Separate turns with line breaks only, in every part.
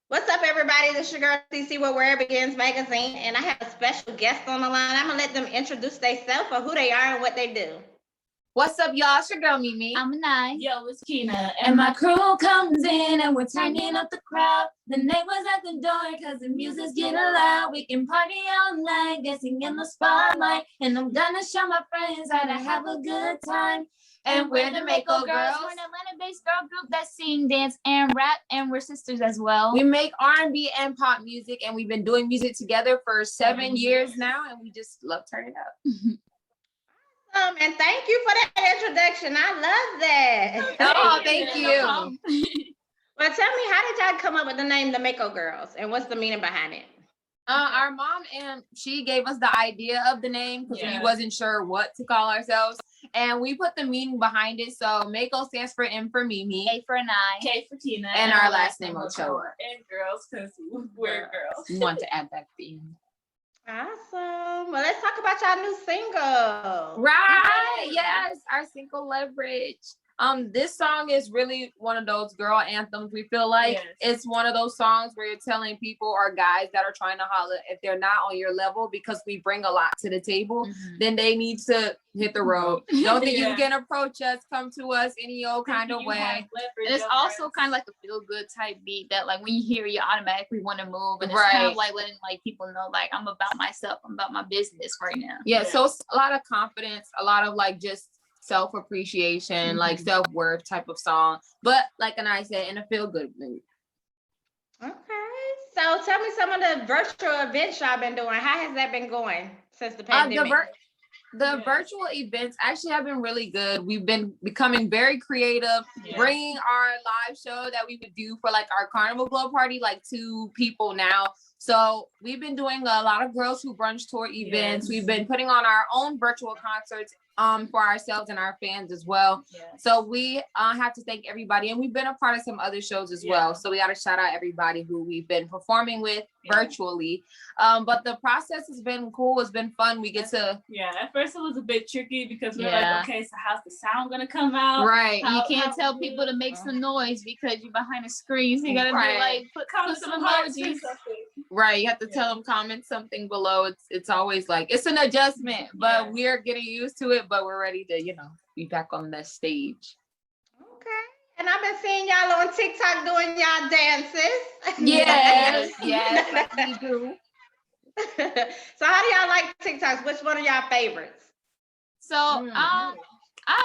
What's up, everybody? This is your girl CC with Where It Begins Magazine, and I have a special guest on the line. I'm gonna let them introduce themselves or who they are and what they do.
What's up, y'all? It's your girl Mimi.
I'm Anai.
Yo, it's Keena. And my crew comes in and we're turning up the crowd. The neighbors at the door cause the music's getting loud. We can party all night, dancing in the spotlight. And I'm gonna show my friends how to have a good time.
And we're the Mako Girls. We're an Atlanta-based girl group that sing, dance, and rap, and we're sisters as well.
We make R&B and pop music, and we've been doing music together for 7 years now, and we just love turning up.
And thank you for that introduction. I love that.
Oh, thank you.
Well, tell me, how did y'all come up with the name the Mako Girls, and what's the meaning behind it?
Our mom, and she gave us the idea of the name because we wasn't sure what to call ourselves. And we put the meaning behind it. So Mako stands for M for Mimi,
A for Anai,
K for Keena,
and our last name Ochoa.
And girls, because we're girls.
We want to add that theme.
Awesome. Well, let's talk about y'all new single.
Right. Yes, our single Leverage. This song is really one of those girl anthems. We feel like it's one of those songs where you're telling people or guys that are trying to holler, if they're not on your level because we bring a lot to the table, then they need to hit the road. Don't think you can approach us, come to us any old kind of way.
And it's also kind of like a feel good type beat that like when you hear it, you automatically want to move. And it's kind of like letting like people know like I'm about myself, I'm about my business right now.
Yeah, so it's a lot of confidence, a lot of like just self-appreciation, like self-worth type of song, but like Anai said, in a feel-good mood.
Okay, so tell me some of the virtual events y'all been doing. How has that been going since the pandemic?
The virtual events actually have been really good. We've been becoming very creative, bringing our live show that we would do for like our Carnival Glow party, like 2 people now. So we've been doing a lot of Girls Who Brunch Tour events. We've been putting on our own virtual concerts for ourselves and our fans as well. So we have to thank everybody, and we've been a part of some other shows as well. So we got to shout out everybody who we've been performing with virtually. But the process has been cool. It's been fun. We get to
at first it was a bit tricky because we're like, okay, so how's the sound gonna come out?
Right.
You can't tell people to make some noise because you're behind the screen. So you gotta be like put some emojis.
Right, you have to tell them, comment something below. It's always like it's an adjustment, but we're getting used to it. But we're ready to, be back on the stage.
Okay, and I've been seeing y'all on TikTok doing y'all dances.
Yes, like we do.
So how do y'all like TikToks? Which one of y'all favorites?
So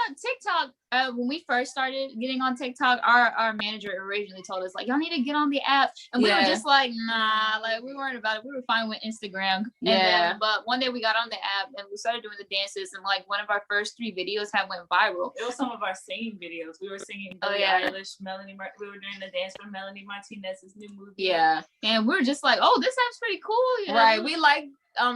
TikTok, when we first started getting on TikTok, our manager originally told us like, y'all need to get on the app. And we were just like, nah, like we weren't about it. We were fine with Instagram. But one day we got on the app and we started doing the dances, and like one of our first 3 videos went viral.
It was some of our singing videos. We were singing Billie Eilish, we were doing the dance for Melanie Martinez's new movie.
Yeah. And we were just like, oh, this app's pretty cool.
Right. We like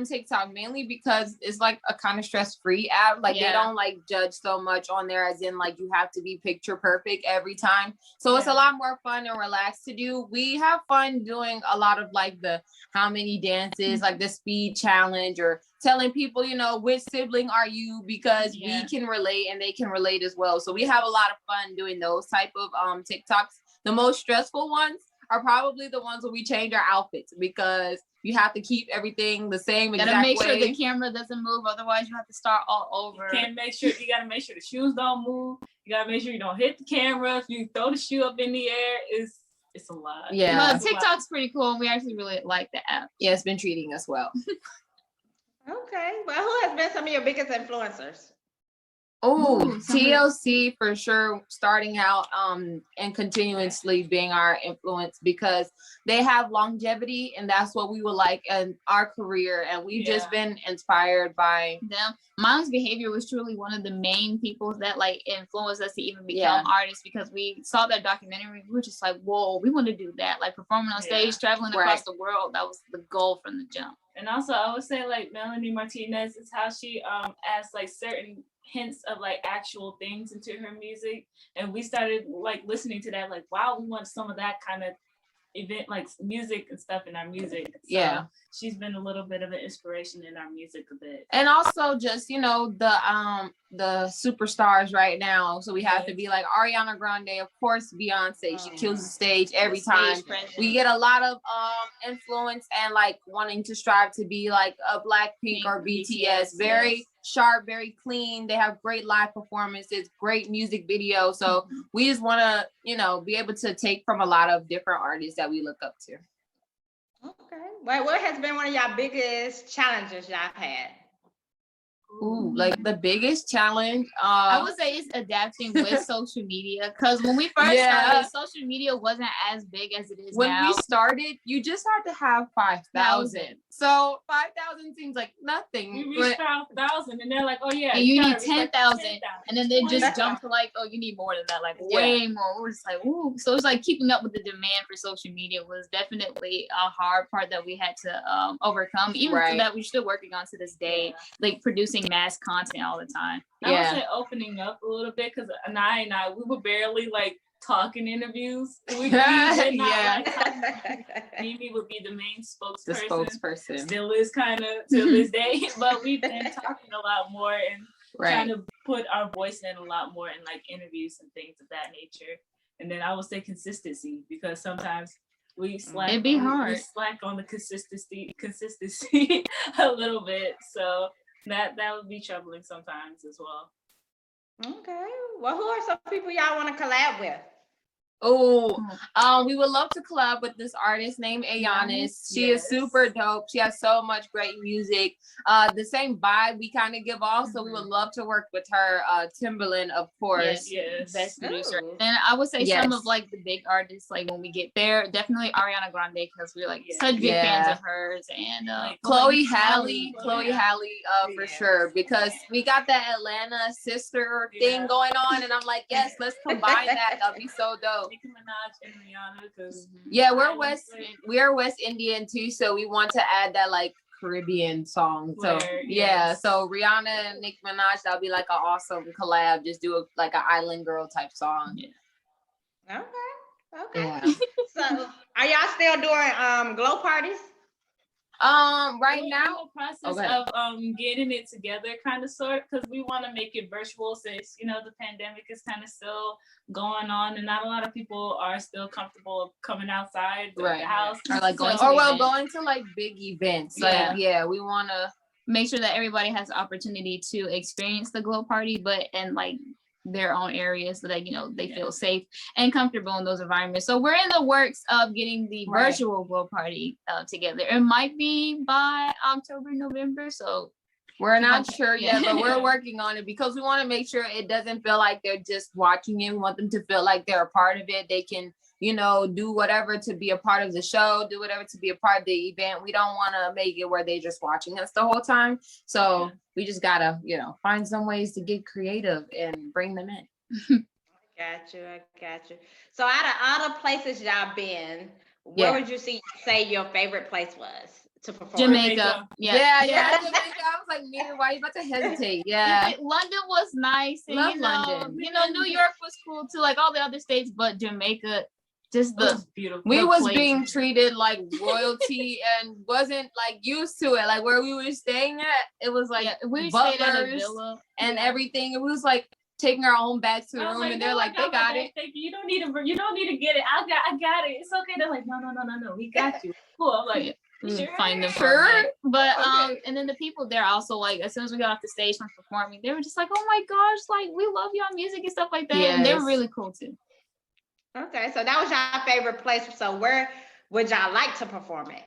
TikTok mainly because it's like a kind of stress-free app. Like they don't like judge so much on there, as in like you have to be picture perfect every time. So it's a lot more fun and relaxed to do. We have fun doing a lot of like the how many dances, like the speed challenge, or telling people, which sibling are you, because we can relate and they can relate as well. So we have a lot of fun doing those type of TikToks. The most stressful ones are probably the ones where we change our outfits, because you have to keep everything the same exact way.
Gotta make sure the camera doesn't move, otherwise you have to start all over.
You gotta make sure the shoes don't move. You gotta make sure you don't hit the camera. If you throw the shoe up in the air, it's a lot.
Yeah. But TikTok's pretty cool, and we actually really like the app.
Yeah, it's been treating us well.
Okay. Well, who has been some of your biggest influencers?
Oh, TLC for sure, starting out and continuously being our influence, because they have longevity, and that's what we would like in our career, and we've just been inspired by
them. Mom's Behavior was truly one of the main people that like influenced us to even become artists, because we saw that documentary. We were just like, whoa, we want to do that, like performing on stage, traveling across the world. That was the goal from the jump.
And also I would say like Melanie Martinez is how she adds like certain hints of like actual things into her music, and we started like listening to that, like, wow, we want some of that kind of
event like music and stuff in our music. So
yeah,
she's been a little bit of an inspiration in our music a bit.
and also just the superstars right now. So we have to be like Ariana Grande, of course, Beyonce. She kills the stage every time. We get a lot of influence and like wanting to strive to be like a Blackpink or BTS. Very sharp, very clean. They have great live performances, great music video. So we just want to, be able to take from a lot of different artists that we look up to.
Okay. Well, what has been one of y'all biggest challenges y'all had?
Ooh, like the biggest challenge.
I would say it's adapting with social media, because when we first started, social media wasn't as big as it is
when
now.
we started, you just had to have 5,000. So 5,000 seems like nothing.
We reached 5,000, and they're like, "Oh yeah,
and you need 10,000," and then they just jump to like, "Oh, you need more than that, like way more." We're just like, "Ooh!" So it's like keeping up with the demand for social media was definitely a hard part that we had to overcome. Even for that, we're still working on to this day, like producing mass content all the time.
I would say opening up a little bit, because I we were barely like talking interviews. We did not like talking. Mimi would be the main spokesperson.
The spokesperson
still is kind of to this day, but we've been talking a lot more and trying to put our voice in a lot more in like interviews and things of that nature. And then I would say consistency, because sometimes we slack.
It'd be hard.
We slack on the consistency a little bit. So that would be troubling sometimes as well.
Okay. Well, who are some people y'all want to collab with?
We would love to collab with this artist named Ayanis. She is super dope. She has so much great music. The same vibe we kind of give off. So we would love to work with her. Timbaland, of course.
Yes.
Best producer. And I would say some of like the big artists, like when we get there, definitely Ariana Grande, because we're like such big fans of hers. And
Chloe Halle, for sure, because we got that Atlanta sister thing going on, and I'm like, yes, let's combine that. That'll be so dope.
Nicki Minaj and Rihanna, because
we're West Indian too, so we want to add that like Caribbean song. So so Rihanna and Nicki Minaj, that'll be like an awesome collab. Just do like an island girl type song.
Okay. Yeah. So are y'all still doing glow parties?
Right
we're
now,
in the process of getting it together, kind of sort, because we want to make it virtual, since the pandemic is kind of still going on, and not a lot of people are still comfortable coming outside the house,
or like going
to like big events. We want to
make sure that everybody has the opportunity to experience the glow party, but in like their own areas, so that they feel safe and comfortable in those environments. So we're in the works of getting the virtual glow party together. It might be by October, November. So
we're not sure yet, but we're working on it, because we want to make sure it doesn't feel like they're just watching it. We want them to feel like they're a part of it. They can do whatever to be a part of the show, do whatever to be a part of the event. We don't want to make it where they're just watching us the whole time. So we just gotta, find some ways to get creative and bring them in.
I got you. So out of all the places y'all been, where would you say your favorite place was to perform?
Jamaica.
Yeah. Jamaica. I was like, Mira, why are you about to hesitate? Yeah.
London was nice. And,
London.
New York was cool too, like all the other states, but Jamaica, just
beautiful.
We was being treated like royalty and wasn't like used to it. Like where we were staying at, it was like
we
butlers
stayed at a villa
and everything. It was like taking our own bags to the room, and they're like, they got it.
Thank you. You don't need to get it. I got it. It's okay. They're like, no, we got you. Cool. I'm like,
find them but and then the people there also, like, as soon as we got off the stage from performing, they were just like, oh my gosh, like we love y'all music and stuff like that. And they're really cool too.
Okay, so that was your favorite place. So where would y'all like to perform at?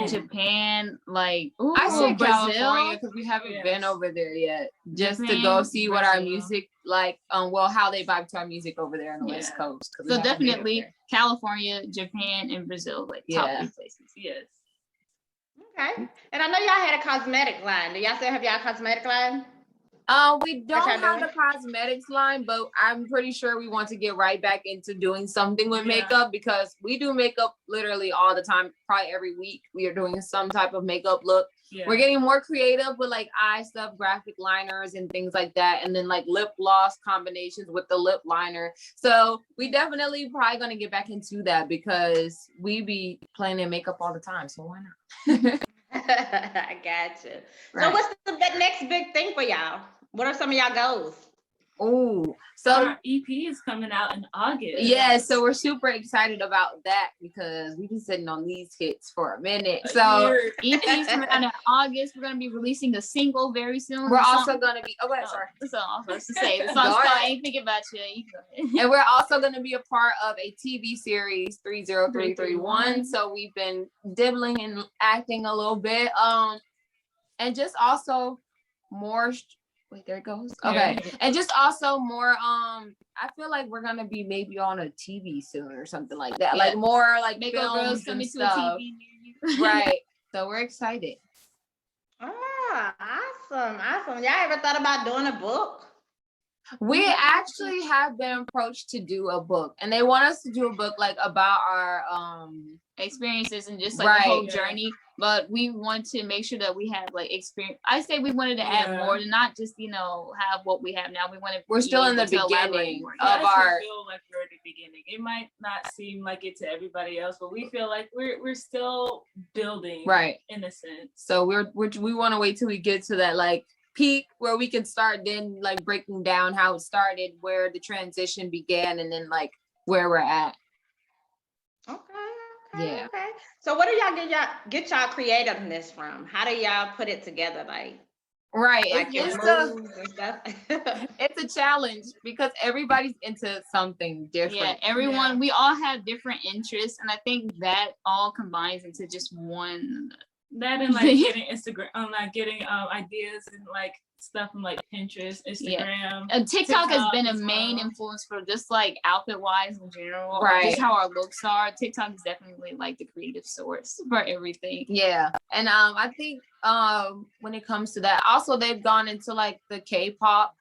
Japan, like
I said
Brazil,
California, because we haven't been over there yet, just to go see what our music like. How they vibe to our music over there on the West Coast.
So definitely California, Japan, and Brazil, like top 3 places.
Yes.
Okay, and I know y'all had a cosmetic line. Do y'all still have y'all cosmetic line?
We don't have a cosmetics line, but I'm pretty sure we want to get right back into doing something with makeup, because we do makeup literally all the time. Probably every week we are doing some type of makeup look. we're getting more creative with like eye stuff, graphic liners and things like that. And then like lip gloss combinations with the lip liner. So we definitely probably going to get back into that because we be playing in makeup all the time. So why not?
I got you.
Right.
So what's the next big thing for y'all? What are some of y'all goals?
Oh, so
our EP is coming out in August.
Yeah, so we're super excited about that because we've been sitting on these hits for a minute. So
EP's coming out in August. We're gonna be releasing a single very soon.
We're also gonna be sorry.
So I was to say the song's called I Ain't Thinking About You.
And we're also gonna be a part of a TV series 30331. So we've been dibbling and acting a little bit. And just also more wait, there it goes. Okay. And just also more I feel like we're gonna be maybe on a TV soon or something like that. Like more like
Mako Girls coming to a TV near you.
Right. So we're excited.
Awesome. Y'all ever thought about doing a book?
We actually have been approached to do a book, and they want us to do a book like about our
experiences and just like the whole journey. But we want to make sure that we have like experience. I say we wanted to add more to not just have what we have now. We want to.
We're still in the beginning of our.
Feel like we're at the beginning. It might not seem like it to everybody else, but we feel like we're still building,
right?
In a sense.
So we want to wait till we get to that like peak where we can start then like breaking down how it started, where the transition began, and then like where we're at.
Okay. So what do y'all get y'all creativeness from? How do y'all put it together? Like
it's a challenge because everybody's into something different.
Yeah, we all have different interests, and I think that all combines into just one.
That and like getting Instagram, like getting ideas and like stuff from like Pinterest, Instagram.
And TikTok has been a main influence for just like outfit wise in general, just how our looks are. TikTok is definitely like the creative source for everything.
Yeah, and I think when it comes to that, also they've gone into like the K-pop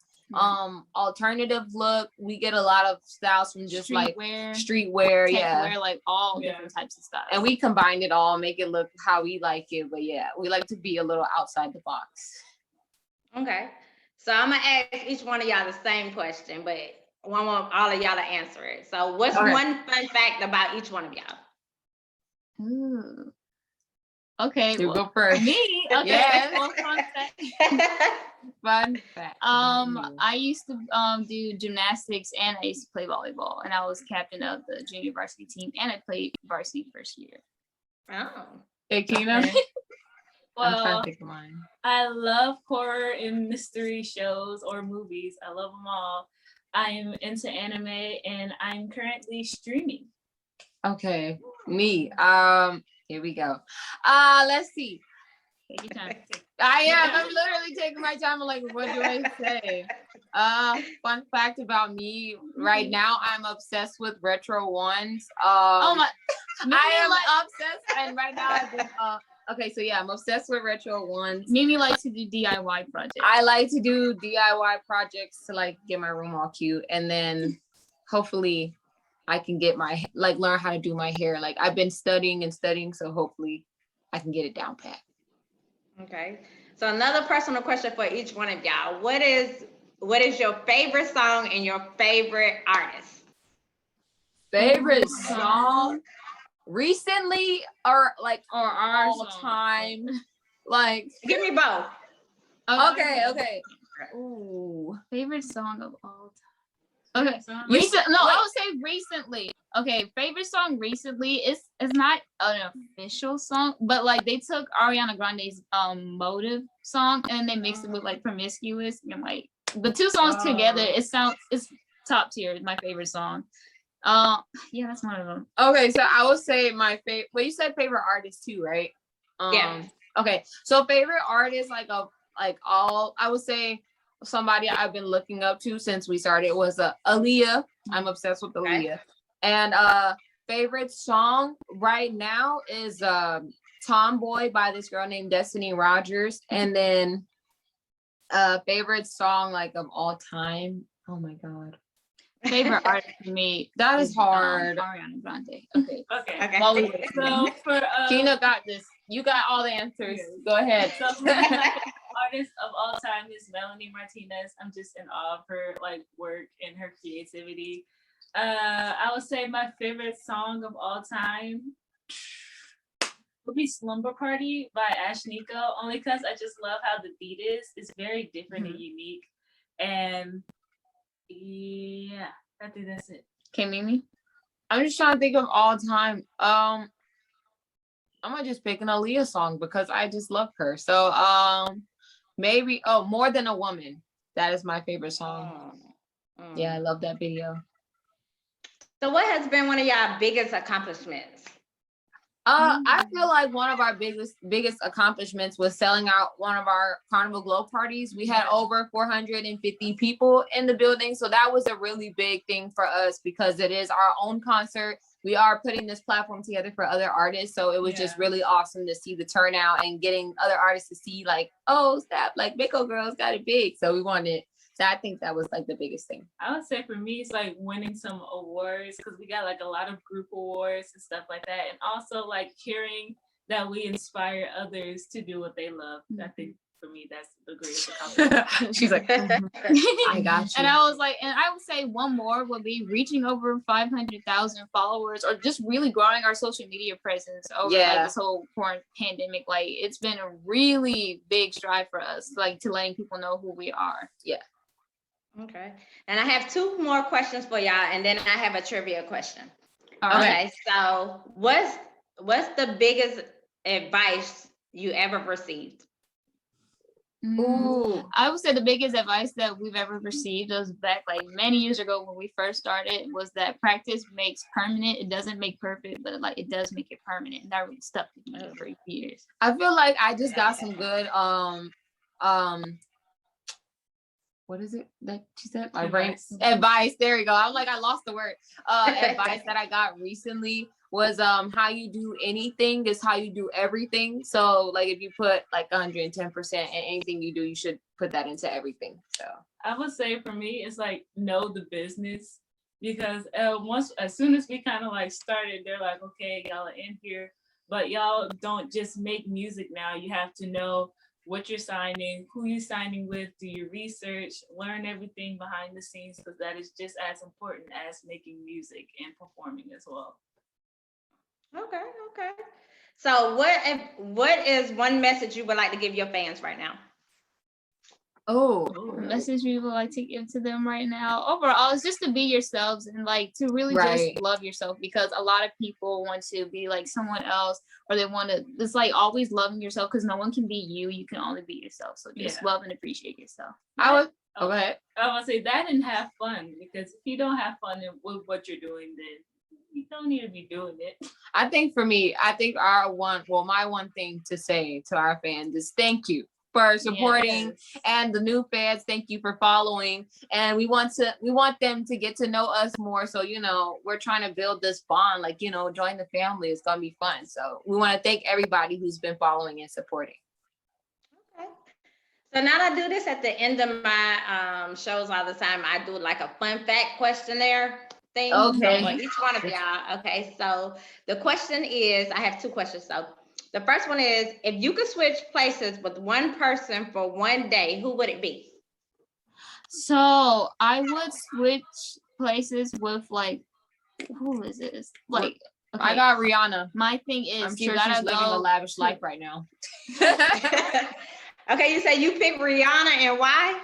alternative look. We get a lot of styles from just streetwear,
like all different types of styles,
and we combined it all, make it look how we like it. But we like to be a little outside the box.
Okay, so I'm gonna ask each one of y'all the same question, but I want all of y'all to answer it. So what's one fun fact about each one of y'all?
Okay,
you go first.
Me? Okay.
Fun fact.
I used to do gymnastics and I used to play volleyball, and I was captain of the junior varsity team, and I played varsity first year.
Oh.
Hey, Kina.
Well,
I'm trying to think of mine.
I love horror and mystery shows or movies. I love them all. I'm into anime, and I'm currently streaming.
Okay, me. Here we go. Let's see.
Take your time.
I'm literally taking my time. I'm like, what do I say? Fun fact about me right now, I'm obsessed with retro ones. I am obsessed, and right now I've been I'm obsessed with retro ones.
Mimi likes to do DIY projects.
I like to do DIY projects to like get my room all cute, and then hopefully I can get learn how to do my hair. Like I've been studying, so hopefully I can get it down pat.
Okay. So another personal question for each one of y'all. What is your favorite song and your favorite artist?
Favorite song recently or all time? Like
give me both.
Okay.
Ooh. Favorite song of all time. Okay. I would say recently. Okay, favorite song recently is not an official song, but like they took Ariana Grande's Motive song and they mixed it with like Promiscuous, and like the two songs together, it's top tier. It's my favorite song. That's one of them.
Okay, so I would say my favorite. Well, you said favorite artist too, right?
Yeah.
Okay, so favorite artist I would say somebody I've been looking up to since we started was Aaliyah. I'm obsessed with Aaliyah. Okay. And favorite song right now is Tomboy by this girl named Destiny Rogers. And then favorite song like of all time. Oh my God.
Favorite artist for me.
That is hard.
Ariana Grande.
Okay. So for
Gina got this. You got all the answers. Go ahead.
So for me, my favorite artist of all time is Melanie Martinez. I'm just in awe of her like work and her creativity. I would say my favorite song of all time would be Slumber Party by Ashnika, only because I just love how the beat is. It's very different and unique. And yeah, I think that's it.
Okay, Mimi. I'm just trying to think of all time. I'm gonna just pick an Aaliyah song because I just love her. So maybe More Than a Woman. That is my favorite song. Yeah, I love that video.
So what has been one of y'all biggest accomplishments?
I feel like one of our biggest accomplishments was selling out one of our Carnival Glow parties. We had over 450 people in the building. So that was a really big thing for us because it is our own concert. We are putting this platform together for other artists. So it was just really awesome to see the turnout and getting other artists to see like, oh, snap, like Mako Girls got it big. So we wanted. So I think that was like the biggest thing.
I would say for me, it's like winning some awards because we got like a lot of group awards and stuff like that. And also like hearing that we inspire others to do what they love. I think for me, that's the greatest accomplishment.
She's like, I got you.
And I was like, and I would say one more would be reaching over 500,000 followers or just really growing our social media presence over like this whole pandemic. Like it's been a really big stride for us, like to letting people know who we are.
Yeah.
Okay. And I have two more questions for y'all, and then I have a trivia question.
Okay.
Okay. So what's the biggest advice you ever received?
Ooh.
I would say the biggest advice that we've ever received was back like many years ago when we first started was that practice makes permanent. It doesn't make perfect, but like it does make it permanent. And that really stuck with me for years.
I feel like I just got some good what is it that she said? My brain advice. There you go. I'm like, I lost the word. Advice that I got recently was how you do anything is how you do everything. So like if you put like 110% in anything you do, you should put that into everything. So
I would say for me, it's like know the business because as soon as we kind of like started, they're like, okay, y'all are in here, but y'all don't just make music now. You have to know what you're signing, who you're signing with, do your research, learn everything behind the scenes because that is just as important as making music and performing as well.
Okay. So what is one message you would like to give your fans right now?
Message we would like to give to them right now overall is just to be yourselves and like to really just love yourself because a lot of people want to be like someone else or they want to it's like always loving yourself because no one can be you can only be yourself, so just love and appreciate yourself.
I would
say that and have fun because if you don't have fun with what you're doing, then you don't need to be doing it.
I think for me, my one thing to say to our fans is thank you for supporting and the new fans, thank you for following. And we want them to get to know us more. So, we're trying to build this bond, like, join the family. It's going to be fun. So we want to thank everybody who's been following and supporting.
Okay. So now I do this at the end of my shows all the time. I do like a fun fact questionnaire thing.
Okay.
For each one of y'all. Okay. So the question is, I have two questions. So the first one is, if you could switch places with one person for one day, who would it be?
So I would switch places with like, who is this? Like, okay.
I got Rihanna.
My thing is,
I'm sure she's living a lavish life right now.
Okay, you say you pick Rihanna and why?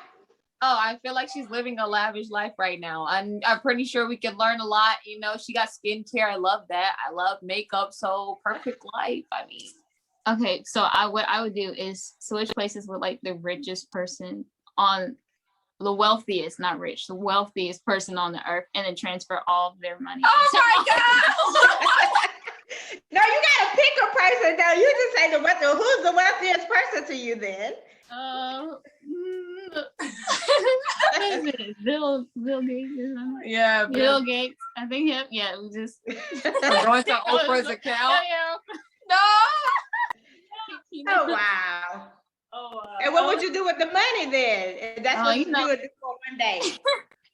Oh, I feel like she's living a lavish life right now. I'm pretty sure we can learn a lot. She got skincare. I love that. I love makeup. So perfect life. I mean.
Okay, so what I would do is switch places with like the richest person on the wealthiest, not rich, the wealthiest person on the earth, and then transfer all of their money.
Oh my God!
No, you gotta pick a person. No, you just say the wealthiest. Who's the wealthiest person to you then?
Bill Gates or something.
Yeah,
Bill Gates. I think him. Yeah, we just
going to Oprah's account. No.
Oh wow. And what would you do with the money then? If that's what you do for one day.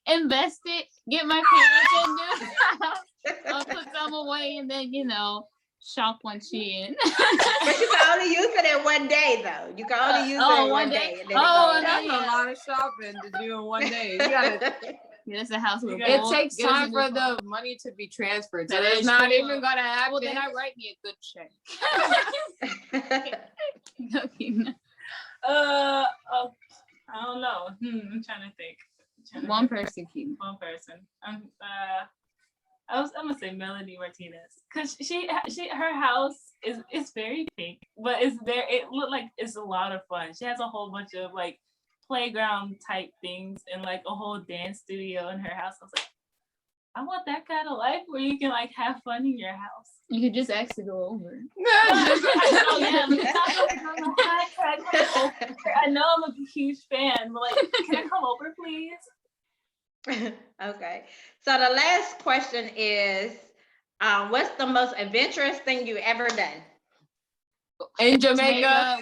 Invest it, get my parents in this. I'll put some away, and then shop when she in.
But you can only use it in one day, though. You can only use it in one day. And then
That's a lot of shopping to do in one day. You gotta.
Yeah, that's a house with
It takes time for the money to be transferred, so it's not even gonna happen.
Well, then I write me a good check.
I don't know. I'm trying to think.
One person, Keith.
One person. I'm gonna say Melanie Martinez, because her house is very pink, but it looked like it's a lot of fun. She has a whole bunch of like playground type things and like a whole dance studio in her house. I was like, I want that kind of life where you can like have fun in your house.
You could just ask to go over.
I know I'm a huge fan, but like, can I come over, please?
Okay. So the last question is, what's the most adventurous thing you ever done?
In Jamaica,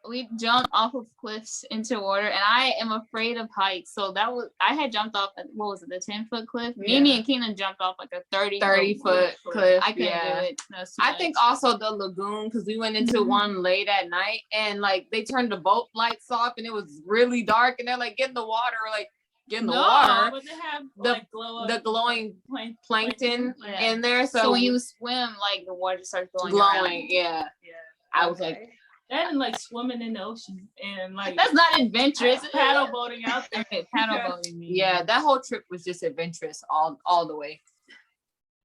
we jumped off of cliffs into water, and I am afraid of heights. So I had jumped off, what was it, the 10-foot cliff? Mimi and Keenan jumped off like a 30-foot
cliff.
I couldn't do it.
I think also the lagoon, because we went into one late at night, and like they turned the boat lights off, and it was really dark, and they're like, get in the water, like get in the water.
But they have
the glowing plankton in there. So
when you swim, like the water just starts glowing.
Glowing, yeah. I was like.
That and like swimming in the ocean and like
that's not adventurous.
Paddle boating out there.
Paddle boating.
Yeah, that whole trip was just adventurous all the way.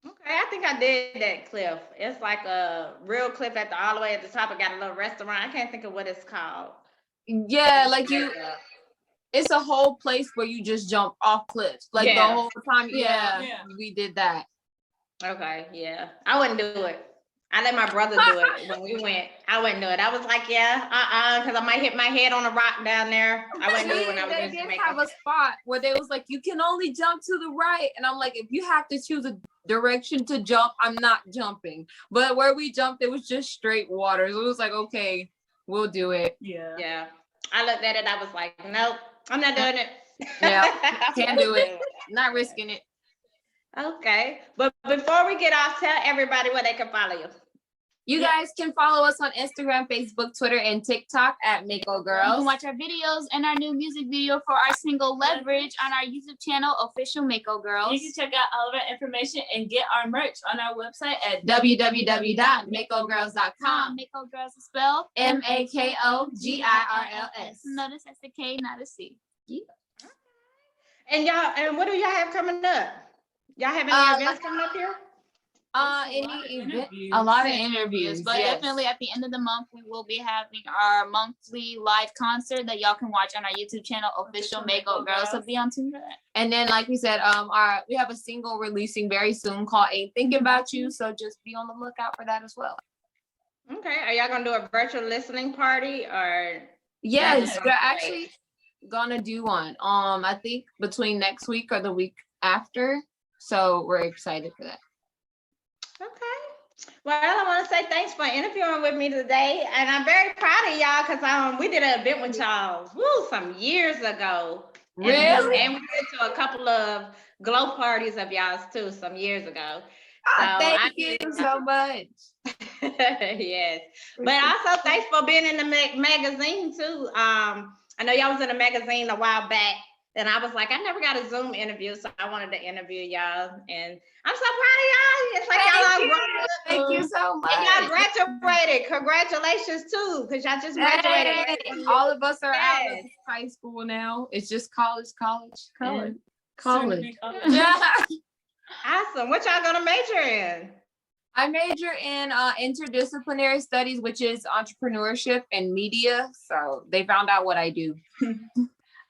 Okay, I think I did that cliff. It's like a real cliff all the way at the top. It got a little restaurant. I can't think of what it's called.
Yeah, like it's a whole place where you just jump off cliffs. Like the whole time. Yeah, we did that.
Okay, yeah. I wouldn't do it. I let my brother do it when we went. I wouldn't do it. I was like, because I might hit my head on a rock down there. I wouldn't do it when I was in Jamaica.
They did have a spot where they was like, you can only jump to the right. And I'm like, if you have to choose a direction to jump, I'm not jumping. But where we jumped, it was just straight water. So it was like, okay, we'll do it.
Yeah. I looked at it. I was like, nope, I'm not doing it.
Yeah, can't do it. Not risking it.
Okay, but before we get off, tell everybody where they can follow you.
You guys can follow us on Instagram, Facebook, Twitter, and TikTok at Mako Girls.
You can watch our videos and our new music video for our single Leverage on our YouTube channel, Official Mako Girls.
You can check out all of our information and get our merch on our website at
www.makogirls.com.
Mako Girls is spelled
MAKOGIRLS.
Notice that's a K, not a C.
Yeah. And what do y'all have coming up? Y'all have any events coming up here?
Any event? A lot of interviews,
but definitely at the end of the month we will be having our monthly live concert that y'all can watch on our YouTube channel, Official Mako Girls. So be on tune for that.
And then, like we said, we have a single releasing very soon called "Ain't Thinking About You," so just be on the lookout for that as well.
Okay, are y'all gonna do a virtual listening party or?
Yes, we're actually gonna do one. I think between next week or the week after. So we're excited for that.
Okay. Well, I want to say thanks for interviewing with me today. And I'm very proud of y'all because we did an event with y'all some years ago.
Really?
And we went to a couple of glow parties of y'all's too some years ago.
Thank you so much.
Yes. But also thanks for being in the magazine too. I know y'all was in a magazine a while back. And I was like, I never got a Zoom interview, so I wanted to interview y'all. And I'm so proud of y'all. It's like y'all all grown up.
Thank you so much.
And y'all graduated. Congratulations too, because y'all just graduated.
Hey, all of us are out of high school now. It's just college.
Awesome. What y'all gonna major in?
I major in interdisciplinary studies, which is entrepreneurship and media. So they found out what I do.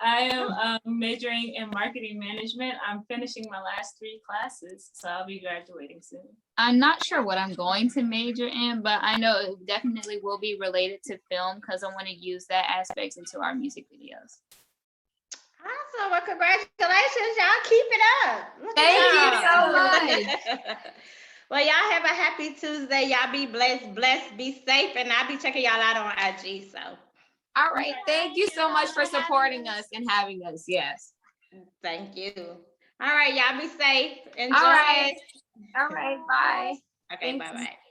I am majoring in marketing management. I'm finishing my last 3 classes, so I'll be graduating soon.
I'm not sure what I'm going to major in, but I know it definitely will be related to film because I want to use that aspect into our music videos.
Awesome. Well, congratulations. Y'all keep it up.
Thank you so much.
Well, y'all have a happy Tuesday. Y'all be blessed, be safe, and I'll be checking y'all out on IG, so.
All right. Thank you so much for supporting us and having us. Yes.
Thank you. All right. Y'all be safe. Enjoy.
All right. Bye.
Okay, bye-bye.